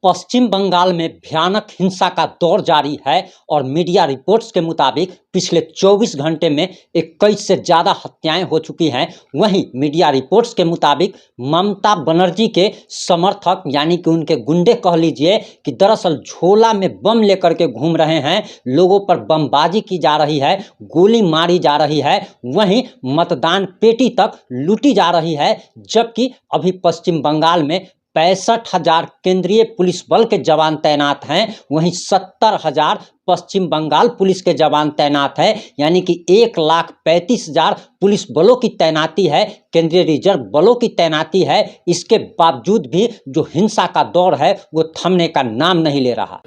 पश्चिम बंगाल में भयानक हिंसा का दौर जारी है और मीडिया रिपोर्ट्स के मुताबिक पिछले 24 घंटे में 21 से ज़्यादा हत्याएं हो चुकी हैं। वहीं मीडिया रिपोर्ट्स के मुताबिक ममता बनर्जी के समर्थक यानी कि उनके गुंडे कह लीजिए कि दरअसल झोला में बम लेकर के घूम रहे हैं, लोगों पर बमबाजी की जा रही है, गोली मारी जा रही है, वहीं मतदान पेटी तक लूटी जा रही है। जबकि अभी पश्चिम बंगाल में 65,000 केंद्रीय पुलिस बल के जवान तैनात हैं, वहीं 70,000 पश्चिम बंगाल पुलिस के जवान तैनात है, यानी कि 1,35,000 पुलिस बलों की तैनाती है, केंद्रीय रिजर्व बलों की तैनाती है। इसके बावजूद भी जो हिंसा का दौर है वो थमने का नाम नहीं ले रहा।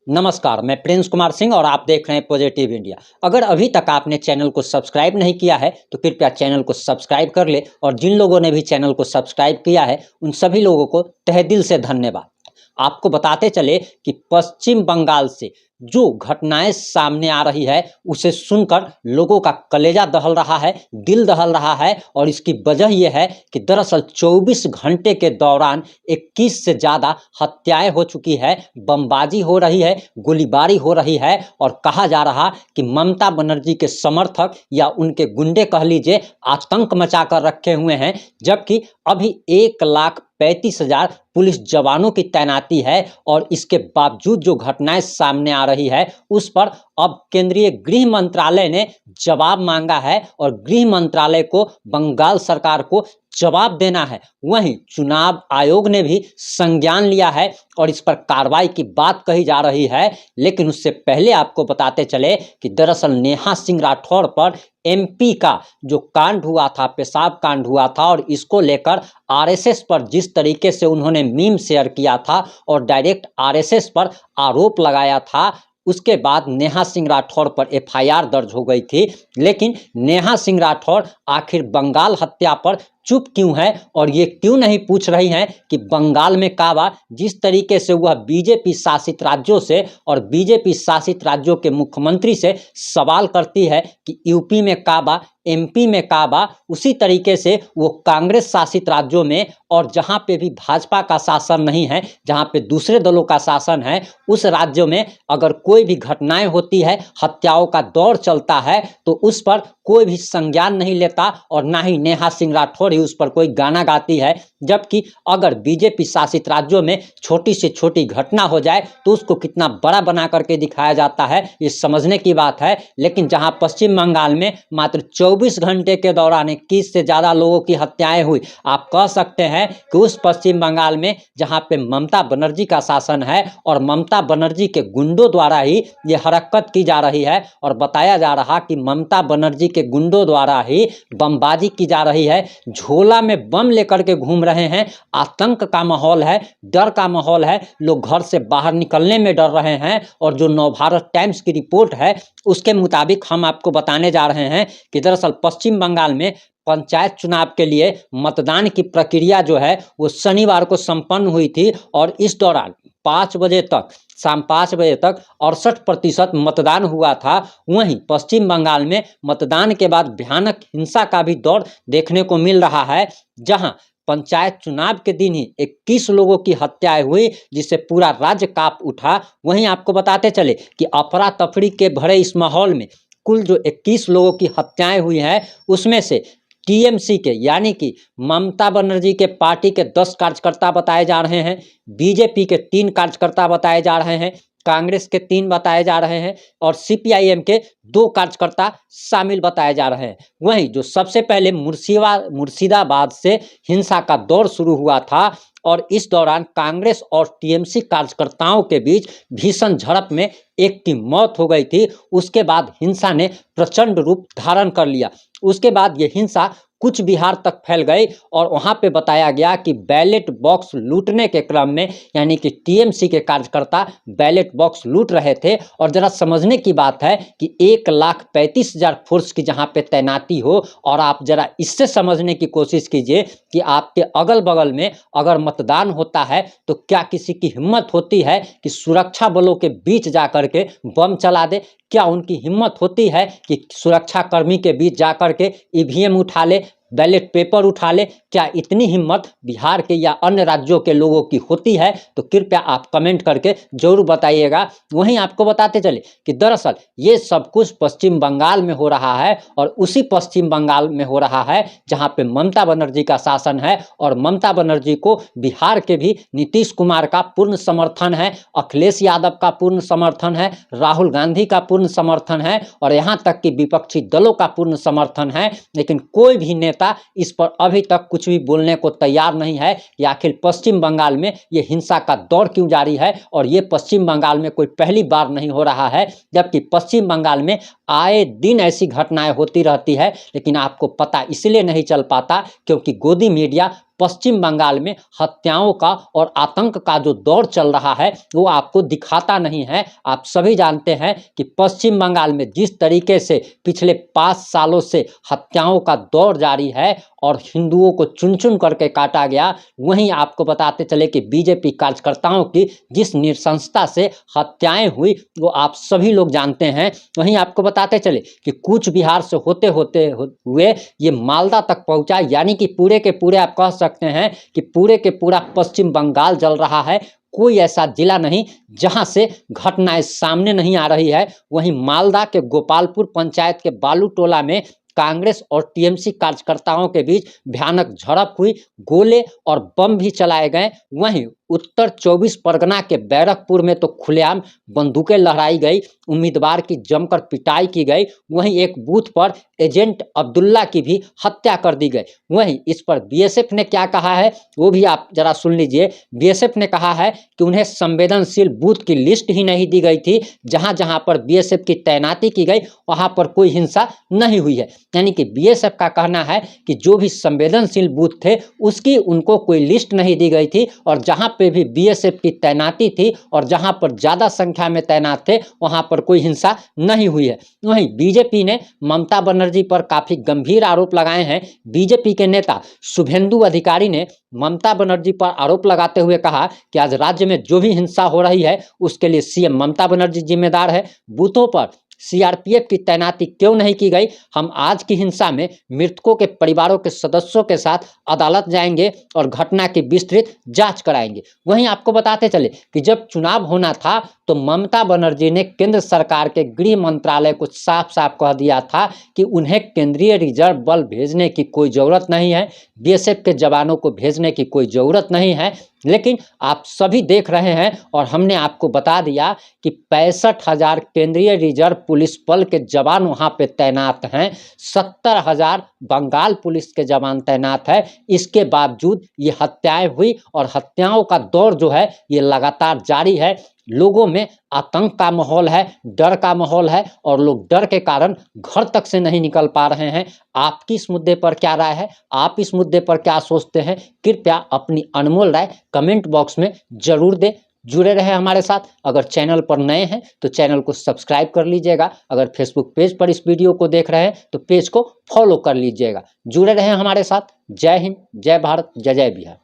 नमस्कार, मैं प्रिंस कुमार सिंह और आप देख रहे हैं पॉजिटिव इंडिया। अगर अभी तक आपने चैनल को सब्सक्राइब नहीं किया है तो कृपया चैनल को सब्सक्राइब कर ले, और जिन लोगों ने भी चैनल को सब्सक्राइब किया है उन सभी लोगों को तहे दिल से धन्यवाद। आपको बताते चले कि पश्चिम बंगाल से जो घटनाएं सामने आ रही है उसे सुनकर लोगों का कलेजा दहल रहा है, दिल दहल रहा है, और इसकी वजह यह है कि दरअसल 24 घंटे के दौरान 21 से ज़्यादा हत्याएं हो चुकी है, बमबाजी हो रही है, गोलीबारी हो रही है, और कहा जा रहा कि ममता बनर्जी के समर्थक या उनके गुंडे कह लीजिए आतंक मचा कर रखे हुए हैं। जबकि अभी 1,35,000 पुलिस जवानों की तैनाती है, और इसके बावजूद जो घटनाएं सामने आ रही है उस पर अब केंद्रीय गृह मंत्रालय ने जवाब मांगा है, और गृह मंत्रालय को बंगाल सरकार को जवाब देना है। वहीं चुनाव आयोग ने भी संज्ञान लिया है और इस पर कार्रवाई की बात कही जा रही है। लेकिन उससे पहले आपको बताते चले कि दरअसल नेहा सिंह राठौड़ पर एमपी का जो कांड हुआ था, पेशाब कांड हुआ था, और इसको लेकर आरएसएस पर जिस तरीके से उन्होंने मीम शेयर किया था और डायरेक्ट आरएसएस पर आरोप लगाया था, उसके बाद नेहा सिंह राठौड़ पर एफआईआर दर्ज हो गई थी। लेकिन नेहा सिंह राठौड़ आखिर बंगाल हत्या पर चुप क्यों है, और ये क्यों नहीं पूछ रही हैं कि बंगाल में काबा जिस तरीके से वह बीजेपी शासित राज्यों से और बीजेपी शासित राज्यों के मुख्यमंत्री से सवाल करती है कि यूपी में काबा, एमपी में काबा, उसी तरीके से वो कांग्रेस शासित राज्यों में और जहाँ पे भी भाजपा का शासन नहीं है, जहाँ पे दूसरे दलों का शासन है, उस राज्यों में अगर कोई भी घटनाएं होती है, हत्याओं का दौर चलता है, तो उस पर कोई भी संज्ञान नहीं लेता, और ना ही नेहा सिंह राठौड़ उस पर कोई गाना गाती है। जबकि अगर बीजेपी शासित राज्यों में छोटी से छोटी घटना हो जाए तो उसको कितना बड़ा बना करके दिखाया जाता है, ये समझने की बात है। लेकिन जहां पश्चिम बंगाल में मात्र 24 घंटे के दौरान 21 से ज़्यादा लोगों की हत्याएं हुई, आप कह सकते हैं कि उस पश्चिम बंगाल में जहां पे ममता बनर्जी का शासन है और ममता बनर्जी के गुंडों द्वारा ही ये हरकत की जा रही है, और बताया जा रहा कि ममता बनर्जी के गुंडों द्वारा ही बमबाजी की जा रही है, झोला में बम लेकर के घूम रहे हैं, आतंक का माहौल है, डर का माहौल है, लोग घर से बाहर निकलने में डर रहे हैं। और जो नवभारत टाइम्स की रिपोर्ट है उसके मुताबिक हम आपको बताने जा रहे हैं कि दरअसल पश्चिम बंगाल में पंचायत चुनाव के लिए मतदान की प्रक्रिया जो है वो शनिवार को संपन्न हुई थी, और इस दौरान 5 बजे तक, शाम 5 बजे तक 68% मतदान हुआ था। वहीं पश्चिम बंगाल में मतदान के बाद भयानक हिंसा का भी दौर देखने को मिल रहा है, जहां पंचायत चुनाव के दिन ही 21 लोगों की हत्याएं हुई, जिससे पूरा राज्य कांप उठा। वहीं आपको बताते चले कि अफरा तफरी के भरे इस माहौल में कुल जो 21 लोगों की हत्याएं हुई हैं उसमें से टीएमसी के यानी कि ममता बनर्जी के पार्टी के 10 कार्यकर्ता बताए जा रहे हैं, बीजेपी के 3 कार्यकर्ता बताए जा रहे हैं, कांग्रेस के 3 बताए जा रहे हैं, और सीपीआईएम के 2 कार्यकर्ता शामिल बताए जा रहे हैं। वहीं जो सबसे पहले मुर्शिदाबाद से हिंसा का दौर शुरू हुआ था, और इस दौरान कांग्रेस और टीएमसी कार्यकर्ताओं के बीच भीषण झड़प में एक की मौत हो गई थी। उसके बाद हिंसा ने प्रचंड रूप धारण कर लिया। उसके बाद ये हिंसा कुछ बिहार तक फैल गई, और वहां पे बताया गया कि बैलेट बॉक्स लूटने के क्रम में यानी कि टीएमसी के कार्यकर्ता बैलेट बॉक्स लूट रहे थे। और जरा समझने की बात है कि 1,35,000 फोर्स की जहां पे तैनाती हो, और आप जरा इससे समझने की कोशिश कीजिए कि आपके अगल बगल में अगर मतदान होता है तो क्या किसी की हिम्मत होती है कि सुरक्षा बलों के बीच जा करके बम चला दे? क्या उनकी हिम्मत होती है कि सुरक्षाकर्मी के बीच जाकर के ईवीएम उठा ले, बैलेट पेपर उठा ले? क्या इतनी हिम्मत बिहार के या अन्य राज्यों के लोगों की होती है? तो कृपया आप कमेंट करके जरूर बताइएगा। वहीं आपको बताते चले कि दरअसल ये सब कुछ पश्चिम बंगाल में हो रहा है, और उसी पश्चिम बंगाल में हो रहा है जहां पे ममता बनर्जी का शासन है, और ममता बनर्जी को बिहार के भी नीतीश कुमार का पूर्ण समर्थन है, अखिलेश यादव का पूर्ण समर्थन है, राहुल गांधी का पूर्ण समर्थन है, और यहाँ तक कि विपक्षी दलों का पूर्ण समर्थन है। लेकिन कोई भी नेता इस पर अभी तक कुछ भी बोलने को तैयार नहीं है कि आखिर पश्चिम बंगाल में ये हिंसा का दौर क्यों जारी है। और ये पश्चिम बंगाल में कोई पहली बार नहीं हो रहा है, जबकि पश्चिम बंगाल में आए दिन ऐसी घटनाएं होती रहती है, लेकिन आपको पता इसलिए नहीं चल पाता क्योंकि गोदी मीडिया पश्चिम बंगाल में हत्याओं का और आतंक का जो दौर चल रहा है वो आपको दिखाता नहीं है। आप सभी जानते हैं कि पश्चिम बंगाल में जिस तरीके से पिछले 5 सालों से हत्याओं का दौर जारी है और हिंदुओं को चुन चुन करके काटा गया, वहीं आपको बताते चले कि बीजेपी कार्यकर्ताओं की जिस नृशंसता से हत्याएं हुई वो आप सभी लोग जानते हैं। वहीं आपको बताते चले कि कूच बिहार से होते होते हुए ये मालदा तक पहुंचा, यानी कि पूरे के पूरे आप कह सकते हैं कि पूरे के पूरा पश्चिम बंगाल जल रहा है। कोई ऐसा जिला नहीं जहां से घटनाएं सामने नहीं आ रही है। वहीं मालदा के गोपालपुर पंचायत के बालूटोला में कांग्रेस और टीएमसी कार्यकर्ताओं के बीच भयानक झड़प हुई, गोले और बम भी चलाए गए। वहीं उत्तर 24 परगना के बैरकपुर में तो खुलेआम बंदूकें लहराई गई, उम्मीदवार की जमकर पिटाई की गई। वहीं एक बूथ पर एजेंट अब्दुल्ला की भी हत्या कर दी गई। वहीं इस पर बीएसएफ ने क्या कहा है वो भी आप जरा सुन लीजिए। बीएसएफ ने कहा है कि उन्हें संवेदनशील बूथ की लिस्ट ही नहीं दी गई थी, जहां जहां पर बीएसएफ की तैनाती की गई वहां पर कोई हिंसा नहीं हुई है। यानी कि बीएसएफ का कहना है कि जो भी संवेदनशील बूथ थे उसकी उनको कोई लिस्ट नहीं दी गई थी, और जहां पे भी बीएसएफ की तैनाती थी और जहां पर ज्यादा संख्या में तैनात थे वहां पर कोई हिंसा नहीं हुई है। वहीं बीजेपी ने ममता बनर्जी पर काफी गंभीर आरोप लगाए हैं। बीजेपी के नेता शुभेंदु अधिकारी ने ममता बनर्जी पर आरोप लगाते हुए कहा कि आज राज्य में जो भी हिंसा हो रही है उसके लिए सीएम ममता बनर्जी जिम्मेदार है। बूथों पर सीआरपीएफ की तैनाती क्यों नहीं की गई? हम आज की हिंसा में मृतकों के परिवारों के सदस्यों के साथ अदालत जाएंगे और घटना की विस्तृत जांच कराएंगे। वहीं आपको बताते चले कि जब चुनाव होना था तो ममता बनर्जी ने केंद्र सरकार के गृह मंत्रालय को साफ साफ कह दिया था कि उन्हें केंद्रीय रिजर्व बल भेजने की कोई ज़रूरत नहीं है, बीएसएफ के जवानों को भेजने की कोई ज़रूरत नहीं है। लेकिन आप सभी देख रहे हैं और हमने आपको बता दिया कि 65,000 केंद्रीय रिजर्व पुलिस बल के जवान वहां पे तैनात हैं, 70,000 बंगाल पुलिस के जवान तैनात है। इसके बावजूद ये हत्याएं हुई और हत्याओं का दौर जो है ये लगातार जारी है। लोगों में आतंक का माहौल है, डर का माहौल है, और लोग डर के कारण घर तक से नहीं निकल पा रहे हैं। आपकी इस मुद्दे पर क्या राय है? आप इस मुद्दे पर क्या सोचते हैं? कृपया अपनी अनमोल राय कमेंट बॉक्स में जरूर दें। जुड़े रहे हमारे साथ। अगर चैनल पर नए हैं तो चैनल को सब्सक्राइब कर लीजिएगा। अगर फेसबुक पेज पर इस वीडियो को देख रहे हैं तो पेज को फॉलो कर लीजिएगा। जुड़े रहे हमारे साथ। जय हिंद, जय भारत, जय जय बिहार।